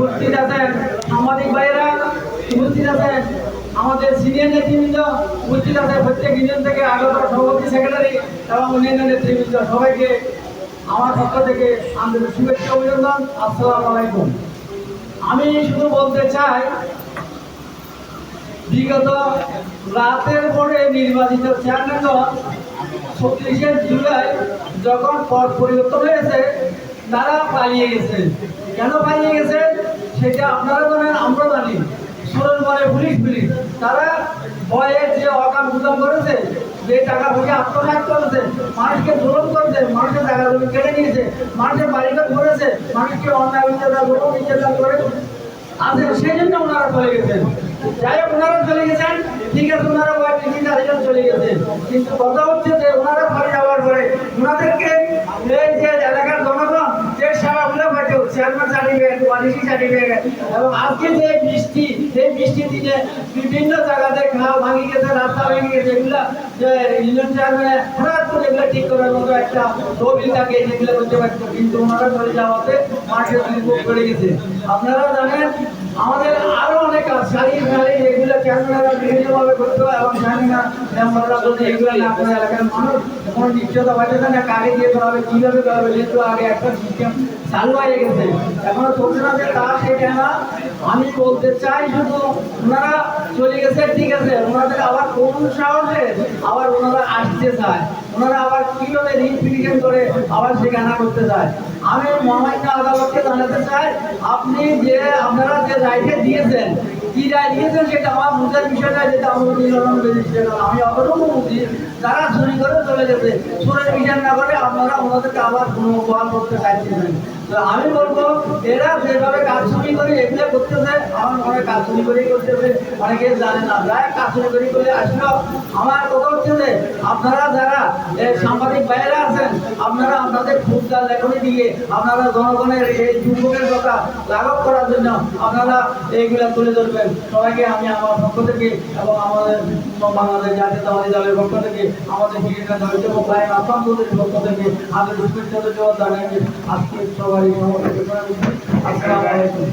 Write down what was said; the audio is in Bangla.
উপস্থিত আছেন সাংবাদিক ভাইয়েরা, উপস্থিত আছেন আমাদের সিনিয়র নেতৃবৃন্দ, উপস্থিত আছে প্রত্যেক ইউনিয়ন থেকে আগত সভাপতি, সেক্রেটারি এবং অন্যান্য নেতৃবৃন্দ, সবাইকে আমার পক্ষ থেকে আন্তরিক শুভেচ্ছা অভিনন্দন। আসসালামু আলাইকুম। আমি শুধু বলতে চাই, বিগত রাতের পরে নির্বাচিত চেয়ারম্যানগণ ৩৬শে জুলাই যখন পদ পরিবর্তন হয়েছে তারা পালিয়ে গেছে। কেন পালিয়ে গেছে সেটা আপনারা জানেন, আমরা জানি। সুরন বলে পুলিশ তারা ভয়ে যে অকাম গুদাম করেছে, যে টাকা পয়সা আত্মসাৎ করেছে, মানুষকে জুলুম করেছে, মানুষের টাকা জমি কেটে নিয়েছে, মানুষের বাড়িঘর করেছে, মানুষকে অন্যায় নির্যাতন করে আছে, সেই জন্য ওনারা চলে গেছেন। যাই হোক, ওনারা চলে গেছেন, ঠিক আছে, ওনারা চলে গেছেন, কিন্তু কথা হচ্ছে যে ওনারা ফলে যাওয়ার পরে ওনাদেরকে এই যে এলাকার জনগণ যে সেবাগুলো পাইত, চেয়ারম্যান সার্টিফিকেট, ওয়ালিসি সার্টিফিকেট, এবং আজকে যে বৃষ্টি, সেই বৃষ্টি দিনে বিভিন্ন জায়গাতে খাওয়া ভাঙি গেছে, রাস্তা ভেঙে গেছে, এগুলা যে ইউনিয়ন চেয়ারম্যান হঠাৎ করে এগুলো ঠিক করার মতো একটা তহবিল থাকে, যেগুলো করতে পারতো, কিন্তু ওনারা চলে যাওয়াতে মাঠের দুর্ভোগ করে গেছে। আপনারা জানেন আমাদের আরো অনেক কাজ সারিয়ে এগুলো চেয়ারম্যানরা বিভিন্নভাবে করতে হয়, এবং জানি না মেম্বাররা যদি এগুলো না করে এলাকার মানুষ কোনো নিশ্চয়তা পাচ্ছে না কাকে দিয়ে করা হবে, কীভাবে করা হবে, যেহেতু আগে একটা সিস্টেম চালু হয়ে গেছে, এখনো চলছে না, যে তা সেটা না। আমি বলতে চাই শুধু ওনারা চলে গেছে, ঠিক আছে, ওনাদের আবার কোন সাহসে আবার ওনারা আসতে চায়, ওনারা আবার কীভাবে রিপিটিশন করে আবার সেখানে করতে চায়। আমি মহামান্য আদালতকে জানাতে চাই, আপনি যে আপনারা যে রাইটে দিয়েছেন, কি রায় দিয়েছেন সেটা আমার বুঝার বিষয় না, যেটা আমি অতটুকু বুঝি, যারা চুরি করে চলে গেছে, চোরের বিচার না করে আপনারা ওনাদেরকে আবার পুনর্বহাল করতে চাইছেন। তো আমি বলবো, এরা যেভাবে কাজ চুরি করে এগুলো করতেছে, আমার মনে কাজ চুরি করেই করতেছে, অনেকে জানে না, যারা কাজ চুরি করে আসলো। আমার কথা হচ্ছে যে আপনারা যারা সাংবাদিক ভাইয়েরা আছেন, আপনারা আপনাদের ক্ষুদ্র লেখনী দিয়ে আপনারা জনগণের এই দুর্ভোগের কথা লাঘব করার জন্য আপনারা এইগুলা তুলে ধরবেন। সবাইকে আমি আমার পক্ষ থেকে এবং আমাদের বাংলাদেশ জাতীয়তাবাদী দলের পক্ষ থেকে, আমাদের পক্ষ থেকে আমাদের শুভেচ্ছা জানাই। আজকে সবাই আসসালামু আলাইকুম।